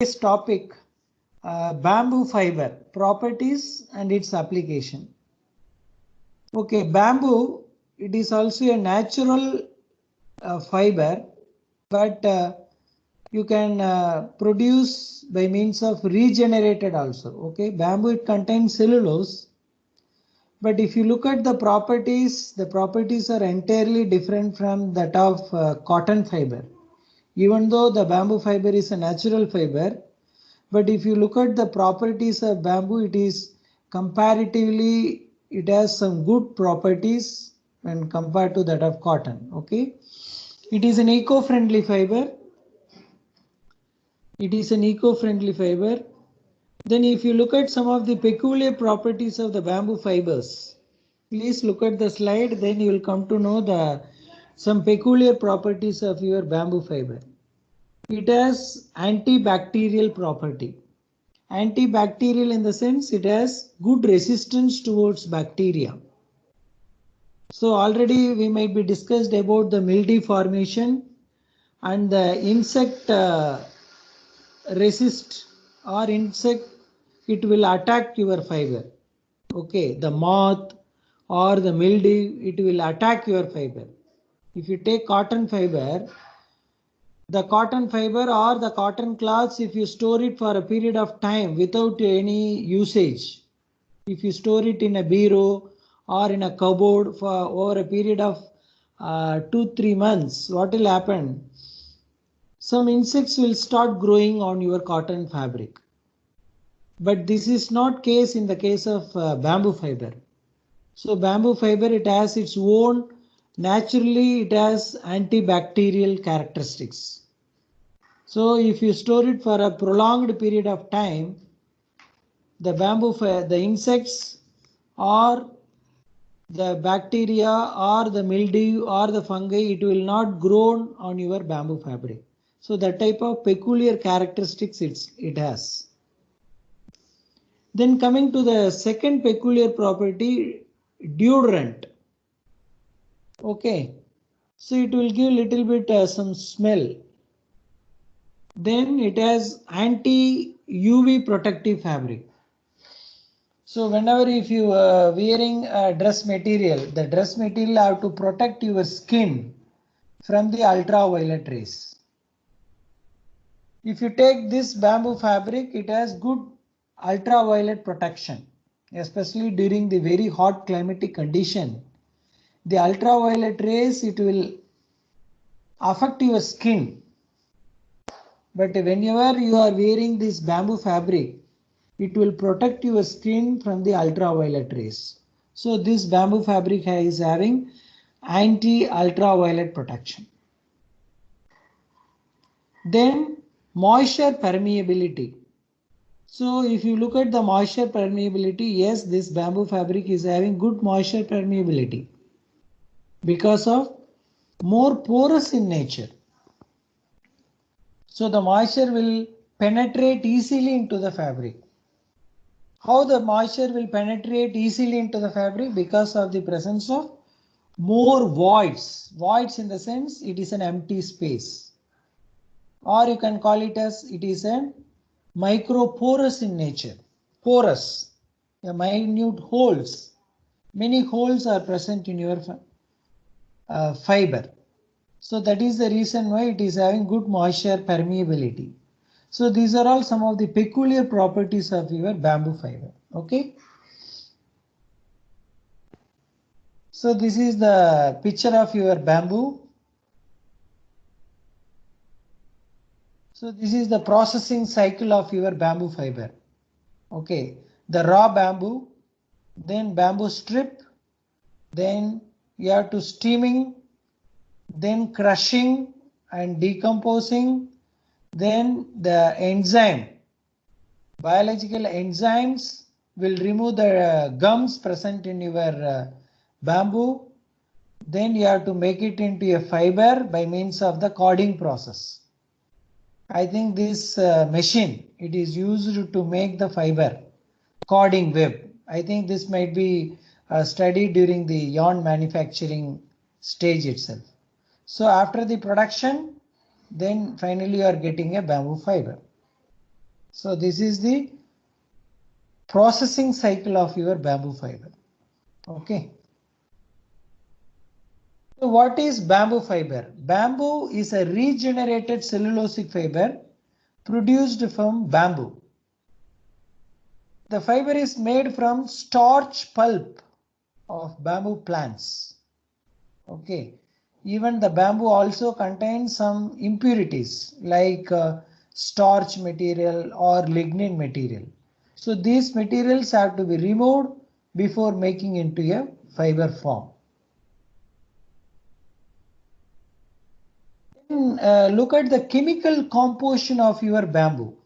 This topic, bamboo fiber properties and its application. Okay, bamboo, it is also a natural fiber, but you can produce by means of regenerated also. Okay, bamboo, it contains cellulose, but if you look at the properties are entirely different from that of cotton fiber. Even though the bamboo fiber is a natural fiber, but if you look at the properties of bamboo, it is comparatively, it has some good properties when compared to that of cotton. Okay, it is an eco-friendly fiber. It is an eco-friendly fiber. Then if you look at some of the peculiar properties of the bamboo fibers, please look at the slide, then you will come to know some peculiar properties of your bamboo fiber. It has antibacterial property. Antibacterial in the sense it has good resistance towards bacteria. So already we might be discussed about the mildew formation and the insect resist or insect, it will attack your fiber. Okay, the moth or the mildew, it will attack your fiber. If you take cotton fiber, the cotton fiber or the cotton cloths, if you store it for a period of time without any usage, if you store it in a bureau or in a cupboard for over a period of 2-3 months, what will happen? Some insects will start growing on your cotton fabric. But this is not case in the case of bamboo fiber. So bamboo fiber, it has its own, naturally it has antibacterial characteristics. So if you store it for a prolonged period of time, the the insects or the bacteria or the mildew or the fungi, it will not grow on your bamboo fabric. So that type of peculiar characteristics it has. Then coming to the second peculiar property, deodorant. Okay, so it will give little bit some smell. Then it has anti-UV protective fabric. So whenever if you are wearing a dress material, the dress material have to protect your skin from the ultraviolet rays. If you take this bamboo fabric, it has good ultraviolet protection, especially during the very hot climatic condition. The ultraviolet rays, it will affect your skin. But whenever you are wearing this bamboo fabric, it will protect your skin from the ultraviolet rays. So this bamboo fabric is having anti-ultraviolet protection. Then moisture permeability. So if you look at the moisture permeability, yes, this bamboo fabric is having good moisture permeability because of more porous in nature. So the moisture will penetrate easily into the fabric. How the moisture will penetrate easily into the fabric? Because of the presence of more voids. Voids in the sense it is an empty space. Or you can call it as it is a microporous in nature. Porous, a minute holes. Many holes are present in your fiber. So that is the reason why it is having good moisture permeability. So these are all some of the peculiar properties of your bamboo fiber. Okay. So this is the picture of your bamboo. So this is the processing cycle of your bamboo fiber. Okay. The raw bamboo, then bamboo strip, then you have to steaming, then crushing and decomposing, then the enzyme, biological enzymes will remove the gums present in your bamboo. Then you have to make it into a fiber by means of the cording process. I think this machine, it is used to make the fiber cording web. I think this might be studied during the yarn manufacturing stage itself. So after the production, then finally you are getting a bamboo fiber. So this is the processing cycle of your bamboo fiber. Okay. So what is bamboo fiber? Bamboo is a regenerated cellulosic fiber produced from bamboo. The fiber is made from starch pulp of bamboo plants. Okay. Even the bamboo also contains some impurities like starch material or lignin material. So these materials have to be removed before making into a fiber form. Look at the chemical composition of your bamboo.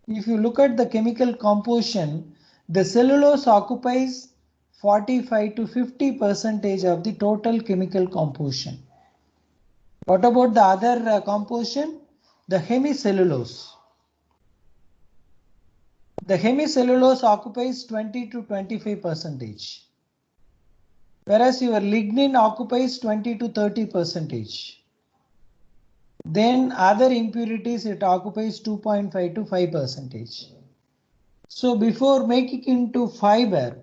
If you look at the chemical composition, the cellulose occupies 45 to 50% of the total chemical composition. What about the other composition? The hemicellulose. The hemicellulose occupies 20 to 25%, whereas your lignin occupies 20 to 30%. Then other impurities it occupies 2.5 to 5%. So before making into fiber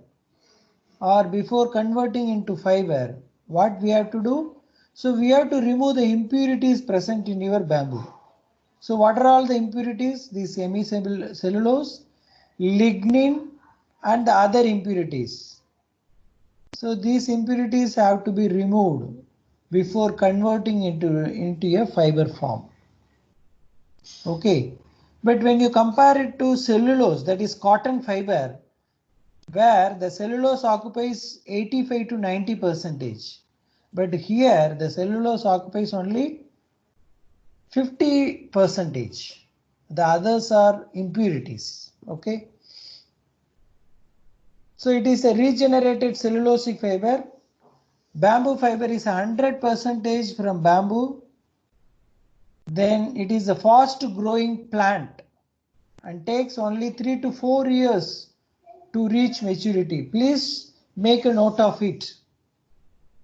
or before converting into fiber, what we have to do? So we have to remove the impurities present in your bamboo. So what are all the impurities? This hemicellulose, lignin and the other impurities. So these impurities have to be removed before converting into a fiber form. Okay, but when you compare it to cellulose, that is cotton fiber, where the cellulose occupies 85 to 90%, but here the cellulose occupies only 50%. The others are impurities. Okay, so it is a regenerated cellulosic fiber. Bamboo fiber is 100% from bamboo. Then it is a fast growing plant and takes only 3 to 4 years to reach maturity. Please make a note of it.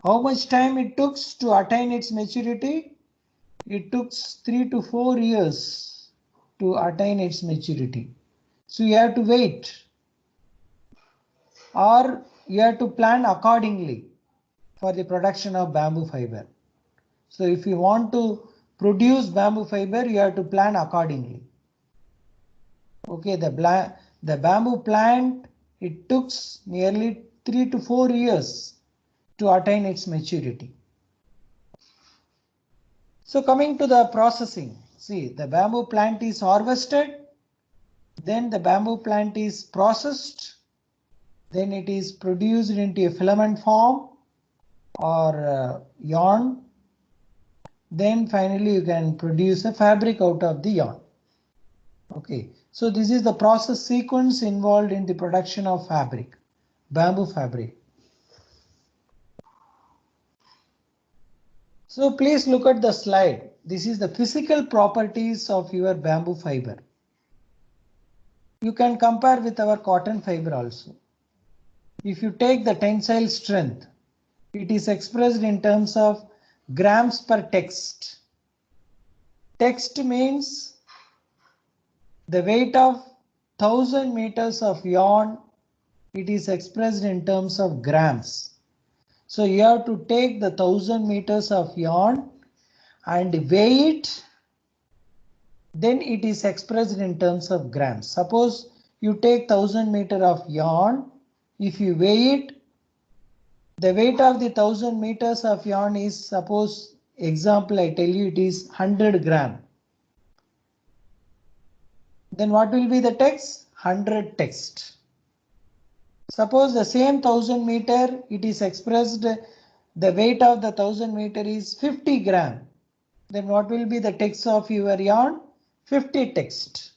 How much time it took to attain its maturity? It took 3 to 4 years to attain its maturity. So you have to wait, or you have to plan accordingly for the production of bamboo fiber. So if you want to produce bamboo fiber, you have to plan accordingly. Okay, the bamboo plant, it took nearly 3 to 4 years to attain its maturity. So coming to the processing, see, the bamboo plant is harvested, then the bamboo plant is processed, then it is produced into a filament form or yarn. Then finally you can produce a fabric out of the yarn. Okay, so this is the process sequence involved in the production of fabric, bamboo fabric. So please look at the slide. This is the physical properties of your bamboo fiber. You can compare with our cotton fiber also. If you take the tensile strength, it is expressed in terms of grams per text. Text means the weight of 1000 meters of yarn, it is expressed in terms of grams. So you have to take the 1000 meters of yarn and weigh it, then it is expressed in terms of grams. Suppose you take 1000 meter of yarn, if you weigh it, the weight of the 1000 meters of yarn is, suppose example I tell you, it is 100 gram. Then what will be the text? 100 text. Suppose the same 1000 meter, it is expressed, the weight of the 1000 meter is 50 gram. Then what will be the text of your yarn? 50 text.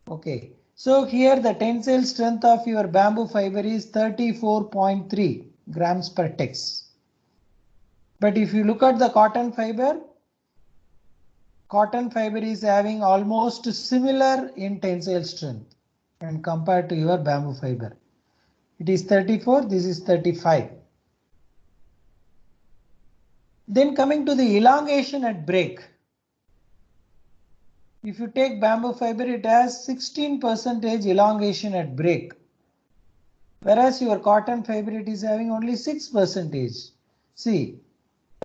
Okay. So here the tensile strength of your bamboo fiber is 34.3 grams per text. But if you look at the cotton fiber is having almost similar in tensile strength and compared to your bamboo fiber. It is 34, this is 35. Then coming to the elongation at break. If you take bamboo fiber, it has 16% elongation at break. Whereas your cotton fiber, it is having only 6%. See,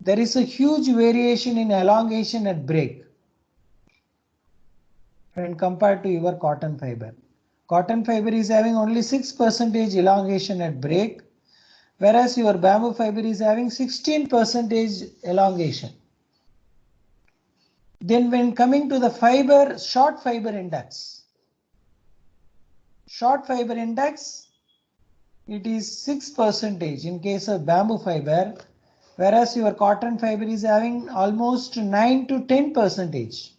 there is a huge variation in elongation at break when compared to your cotton fiber. Cotton fiber is having only 6% elongation at break, whereas your bamboo fiber is having 16% elongation. Then when coming to the fiber, short fiber index, it is 6% in case of bamboo fiber, whereas your cotton fiber is having almost 9 to 10%.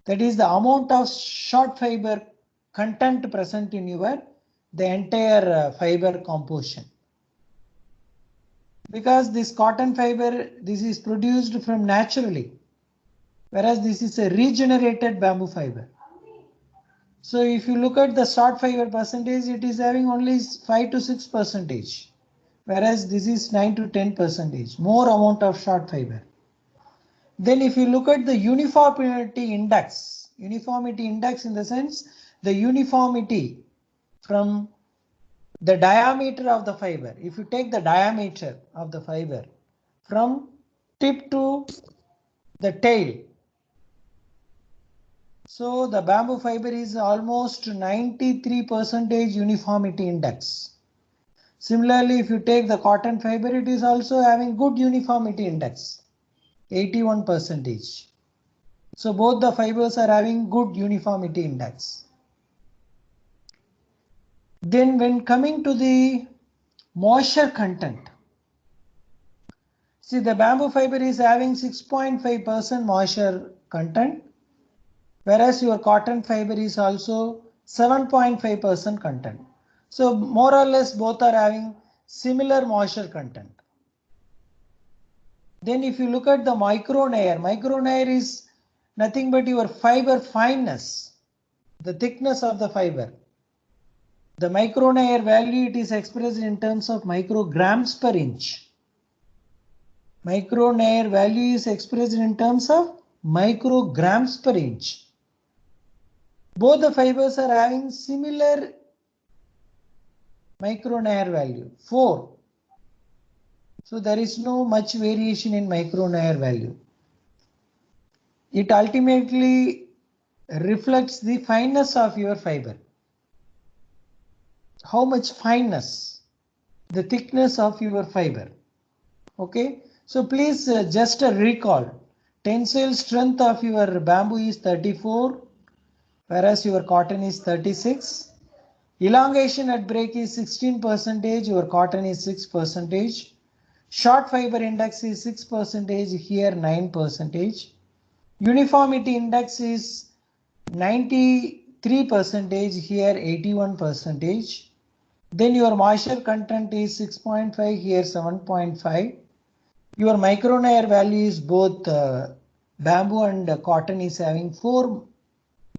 That is the amount of short fiber content present in the entire fiber composition. Because this cotton fiber, this is produced from naturally, whereas this is a regenerated bamboo fiber. So if you look at the short fiber percentage, it is having only 5 to 6%, whereas this is 9 to 10%, more amount of short fiber. Then if you look at the uniformity index in the sense the uniformity from the diameter of the fiber. If you take the diameter of the fiber from tip to the tail, so the bamboo fiber is almost 93% uniformity index. Similarly, if you take the cotton fiber, it is also having good uniformity index, 81%. So both the fibers are having good uniformity index. Then when coming to the moisture content, see the bamboo fiber is having 6.5% moisture content, whereas your cotton fiber is also 7.5% content. So more or less both are having similar moisture content. Then if you look at the micronair is nothing but your fiber fineness, the thickness of the fiber. The micronair value, it is expressed in terms of micrograms per inch. Micronair value is expressed in terms of micrograms per inch. Both the fibers are having similar micronair value, 4. So there is no much variation in micronair value. It ultimately reflects the fineness of your fiber. How much fineness, the thickness of your fiber. Okay, so please just recall, tensile strength of your bamboo is 34, whereas your cotton is 36. Elongation at break is 16%, your cotton is 6%. Short fiber index is 6%, here 9%. Uniformity index is 93%, here 81%. Then your moisture content is 6.5, here 7.5. Your micronair value is both bamboo and cotton is having 4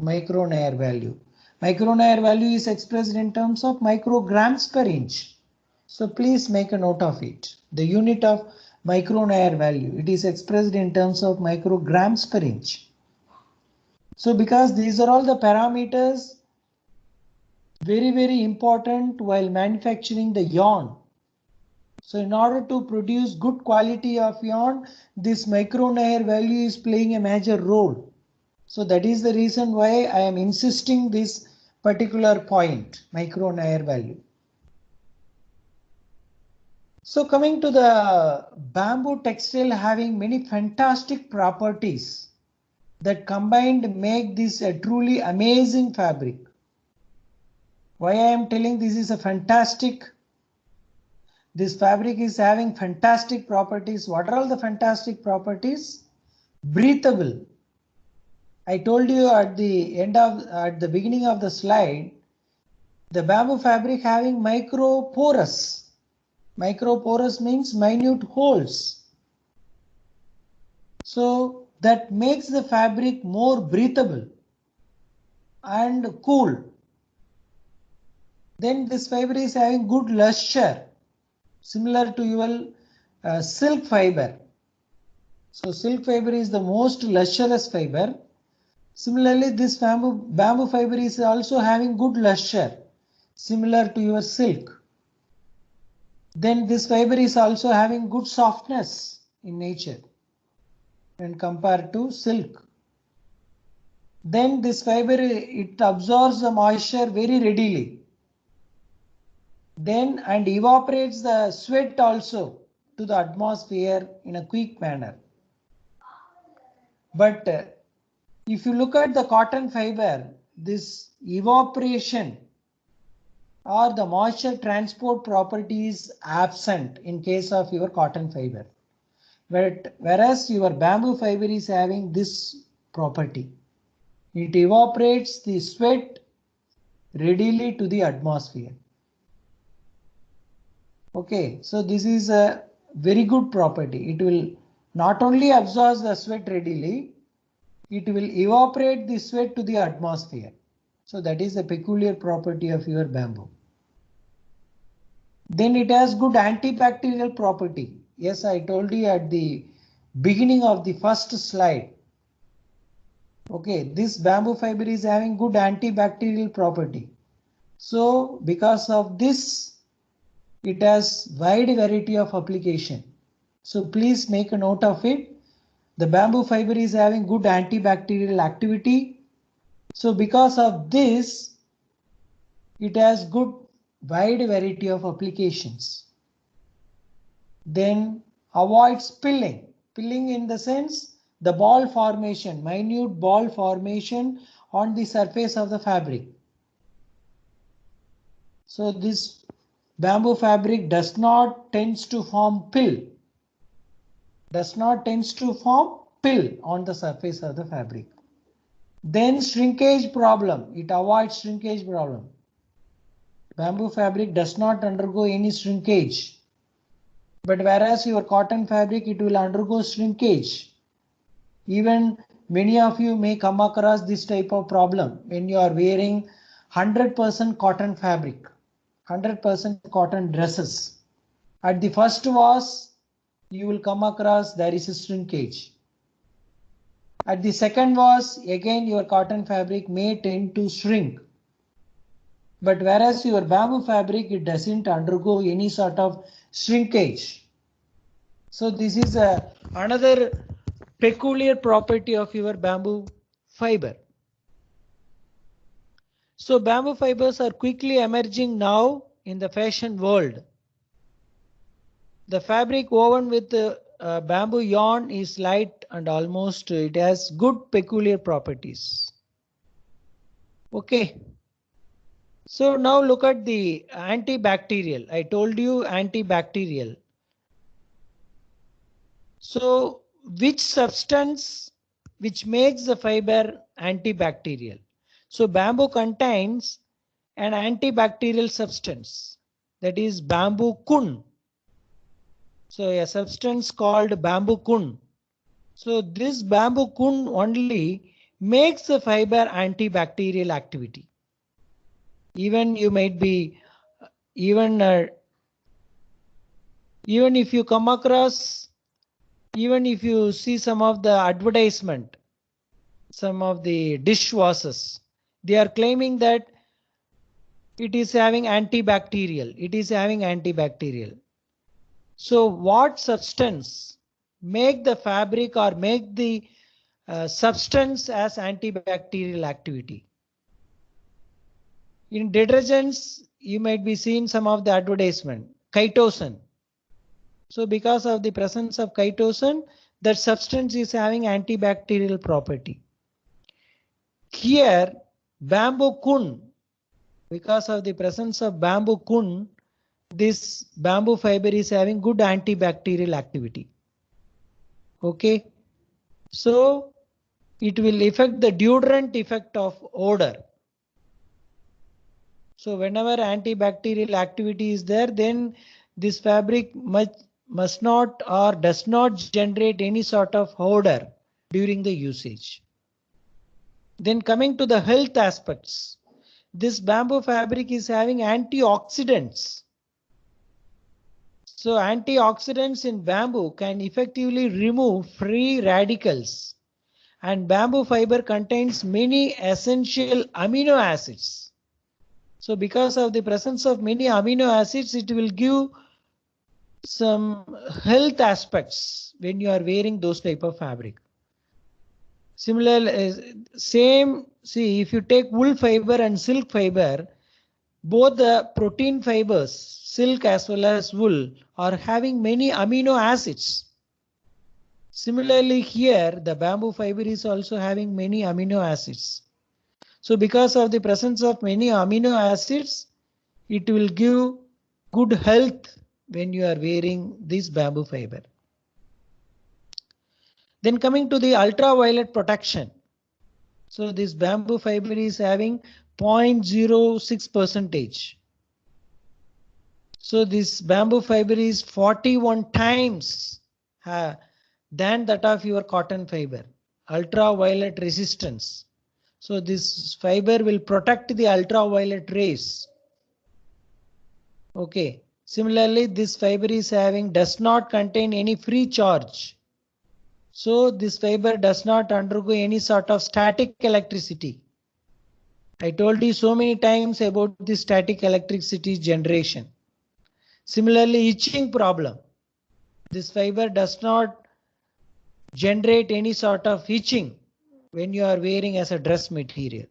micronair value. Micronair value is expressed in terms of micrograms per inch. So please make a note of it. The unit of micronair value, it is expressed in terms of micrograms per inch. So because these are all the parameters very important while manufacturing the yarn. So in order to produce good quality of yarn, this micronair value is playing a major role. So that is the reason why I am insisting this particular point, micronair value. So coming to the bamboo textile having many fantastic properties that combined make this a truly amazing fabric. Why I am telling this is a fantastic, this fabric is having fantastic properties. What are all the fantastic properties? Breathable. I told you at the beginning of the slide, the bamboo fabric having microporous. Microporous means minute holes. So that makes the fabric more breathable and cool. Then this fiber is having good luster, similar to your silk fiber. So silk fiber is the most lustrous fiber. Similarly, this bamboo fiber is also having good luster, similar to your silk. Then this fiber is also having good softness in nature when compared to silk. Then this fiber, it absorbs the moisture very readily. Then and evaporates the sweat also to the atmosphere in a quick manner. But if you look at the cotton fiber, this evaporation or the moisture transport property is absent in case of your cotton fiber. But whereas your bamboo fiber is having this property. It evaporates the sweat readily to the atmosphere. Okay, so this is a very good property. It will not only absorb the sweat readily, it will evaporate the sweat to the atmosphere. So that is a peculiar property of your bamboo. Then it has good antibacterial property. Yes, I told you at the beginning of the first slide. Okay, this bamboo fiber is having good antibacterial property. So because of this, it has wide variety of application. So please make a note of it. The bamboo fiber is having good antibacterial activity. So because of this, it has good wide variety of applications. Then avoids pilling. Pilling in the sense the ball formation, minute ball formation on the surface of the fabric. So this bamboo fabric does not tends to form pill. Does not tends to form pill on the surface of the fabric. Then shrinkage problem. It avoids shrinkage problem. Bamboo fabric does not undergo any shrinkage. But whereas your cotton fabric, it will undergo shrinkage. Even many of you may come across this type of problem when you are wearing 100% cotton fabric, 100% cotton dresses. At the first wash, you will come across there is a shrinkage. At the second wash, again your cotton fabric may tend to shrink. But whereas your bamboo fabric, it doesn't undergo any sort of shrinkage. So this is another peculiar property of your bamboo fiber. So bamboo fibers are quickly emerging now in the fashion world. The fabric woven with bamboo yarn is light and almost it has good peculiar properties. Okay. So now look at the antibacterial. I told you antibacterial. So which substance which makes the fiber antibacterial? So bamboo contains an antibacterial substance, that is bamboo kun. So a substance called bamboo kun. So this bamboo kun only makes the fiber antibacterial activity. Even you might be even if you come across, even if you see some of the advertisement, some of the dishwashers, they are claiming that it is having antibacterial. It is having antibacterial. So what substance make the fabric or make the substance as antibacterial activity? In detergents, you might be seeing some of the advertisement, chitosan. So because of the presence of chitosan, that substance is having antibacterial property. Here, bamboo kun, because of the presence of bamboo kun, this bamboo fiber is having good antibacterial activity. Okay, so it will affect the deodorant effect of odor. So whenever antibacterial activity is there, then this fabric must not or does not generate any sort of odor during the usage. Then coming to the health aspects, this bamboo fabric is having antioxidants. So antioxidants in bamboo can effectively remove free radicals and bamboo fiber contains many essential amino acids. So because of the presence of many amino acids, it will give some health aspects when you are wearing those type of fabric. Similarly, see, if you take wool fiber and silk fiber, both the protein fibers, silk as well as wool, are having many amino acids. Similarly, here the bamboo fiber is also having many amino acids. So because of the presence of many amino acids, it will give good health when you are wearing this bamboo fiber. Then coming to the ultraviolet protection. So this bamboo fiber is having 0.06 percentage. So this bamboo fiber is 41 times than that of your cotton fiber. Ultraviolet resistance. So this fiber will protect the ultraviolet rays. Okay. Similarly, this fiber is does not contain any free charge. So this fiber does not undergo any sort of static electricity. I told you so many times about the static electricity generation. Similarly, itching problem. This fiber does not generate any sort of itching when you are wearing as a dress material.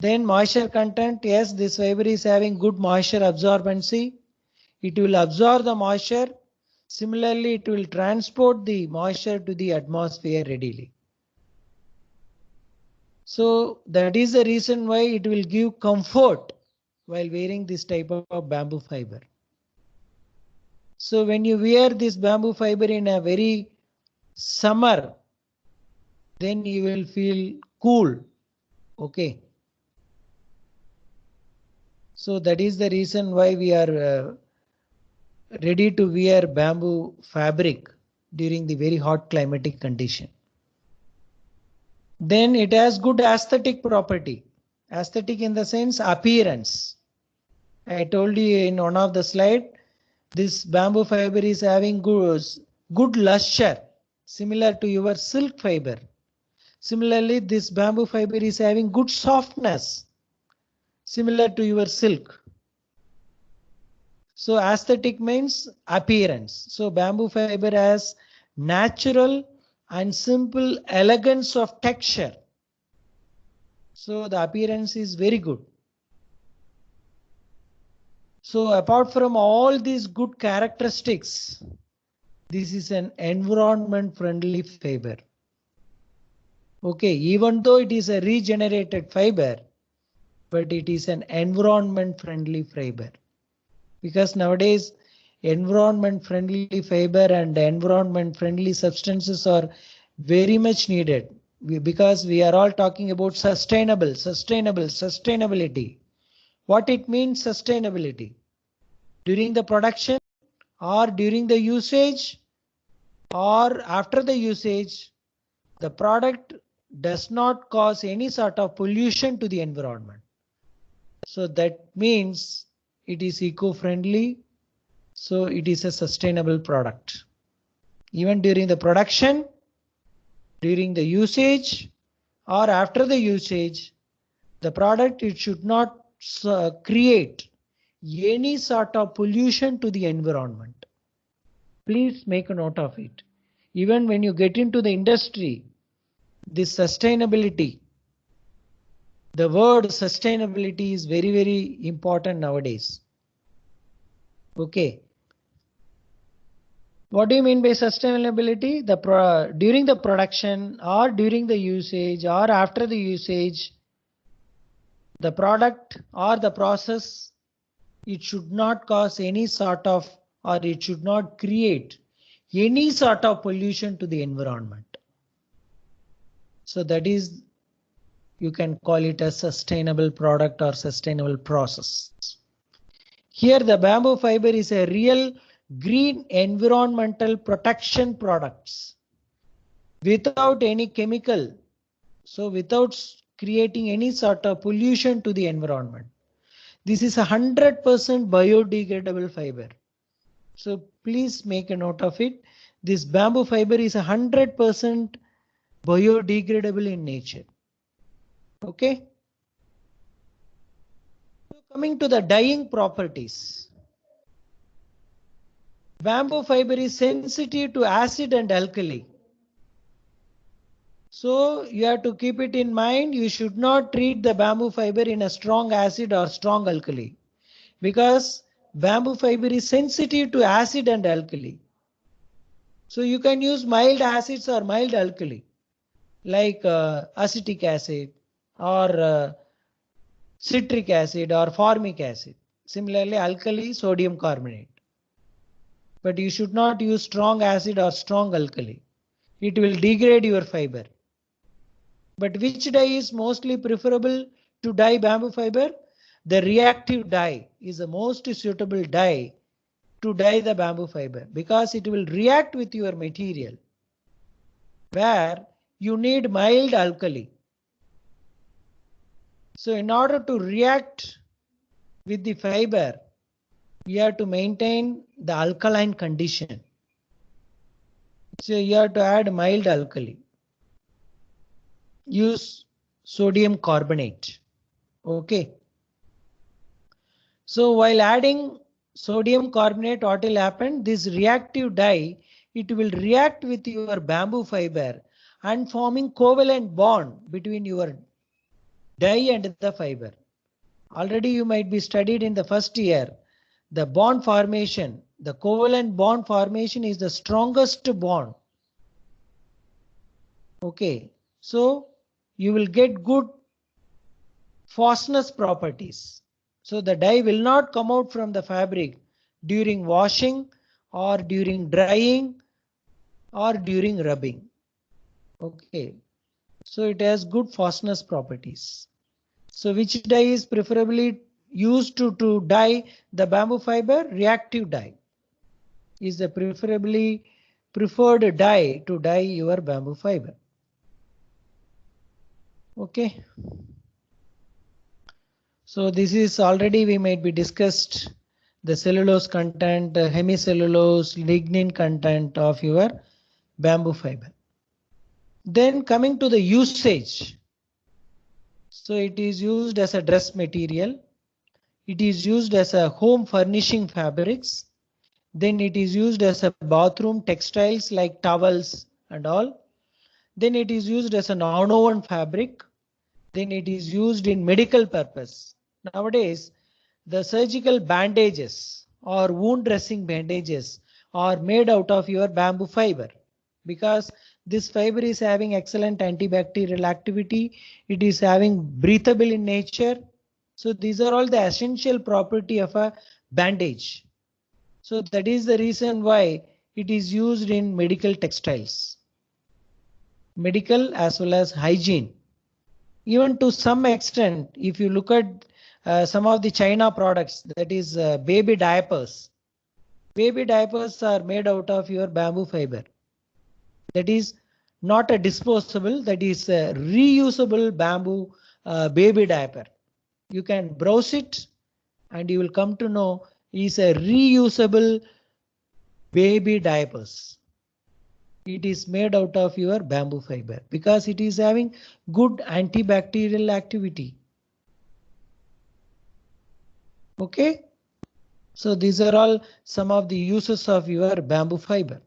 Then moisture content, yes, this fiber is having good moisture absorbency. It will absorb the moisture. Similarly, it will transport the moisture to the atmosphere readily. So that is the reason why it will give comfort while wearing this type of bamboo fiber. So when you wear this bamboo fiber in a very summer, then you will feel cool. Okay. So that is the reason why we are ready to wear bamboo fabric during the very hot climatic condition. Then it has good aesthetic property. Aesthetic in the sense appearance. I told you in one of the slide, this bamboo fiber is having good luster, similar to your silk fiber. Similarly, this bamboo fiber is having good softness, similar to your silk. So aesthetic means appearance. So bamboo fiber has natural and simple elegance of texture. So the appearance is very good. So apart from all these good characteristics, this is an environment friendly fiber. Okay, even though it is a regenerated fiber, but it is an environment friendly fiber. Because nowadays environment friendly fiber and environment friendly substances are very much needed, because we are all talking about sustainability. What it means sustainability? During the production or during the usage or after the usage, the product does not cause any sort of pollution to the environment. So that means it is eco-friendly. So it is a sustainable product. Even during the production, during the usage or after the usage, the product, it should not create any sort of pollution to the environment. Please make a note of it. Even when you get into the industry, this sustainability, the word sustainability is very, very important nowadays. Okay. What do you mean by sustainability? During the production or during the usage or after the usage, the product or the process, it should not cause any sort of, or it should not create any sort of pollution to the environment. So that is, you can call it a sustainable product or sustainable process. Here the bamboo fiber is a real green environmental protection products without any chemical. So without creating any sort of pollution to the environment. This is 100% biodegradable fiber. So please make a note of it. This bamboo fiber is 100% biodegradable in nature. Okay. So coming to the dyeing properties. Bamboo fiber is sensitive to acid and alkali. So you have to keep it in mind. You should not treat the bamboo fiber in a strong acid or strong alkali, because bamboo fiber is sensitive to acid and alkali. So you can use mild acids or mild alkali, like acetic acid or citric acid or formic acid. Similarly, alkali, sodium carbonate. But you should not use strong acid or strong alkali. It will degrade your fiber. But which dye is mostly preferable to dye bamboo fiber? The reactive dye is the most suitable dye to dye the bamboo fiber, because it will react with your material, where you need mild alkali. So in order to react with the fiber, you have to maintain the alkaline condition. So you have to add mild alkali. Use sodium carbonate. Okay. So while adding sodium carbonate, what will happen? This reactive dye, it will react with your bamboo fiber and forming covalent bond between your dye and the fiber. Already you might be studied in the first year. The bond formation, the covalent bond formation is the strongest bond. Okay, so you will get good fastness properties. So the dye will not come out from the fabric during washing or during drying or during rubbing. Okay, so it has good fastness properties. So which dye is preferably used to dye the bamboo fiber? Reactive dye is the preferred dye to dye your bamboo fiber. Okay. So this is already we might be discussed the cellulose content, hemicellulose, lignin content of your bamboo fiber. Then coming to the usage. So it is used as a dress material. It is used as a home furnishing fabrics. Then it is used as a bathroom textiles like towels and all. Then it is used as an non-woven fabric. Then it is used in medical purpose. Nowadays, the surgical bandages or wound dressing bandages are made out of your bamboo fiber, because this fiber is having excellent antibacterial activity. It is having breathable in nature. So these are all the essential property of a bandage. So that is the reason why it is used in medical textiles, medical as well as hygiene. Even to some extent, if you look at some of the China products, that is baby diapers. Baby diapers are made out of your bamboo fiber. That is not a disposable, that is a reusable bamboo baby diaper. You can browse it and you will come to know is a reusable baby diapers. It is made out of your bamboo fiber because it is having good antibacterial activity. Okay, so these are all some of the uses of your bamboo fiber.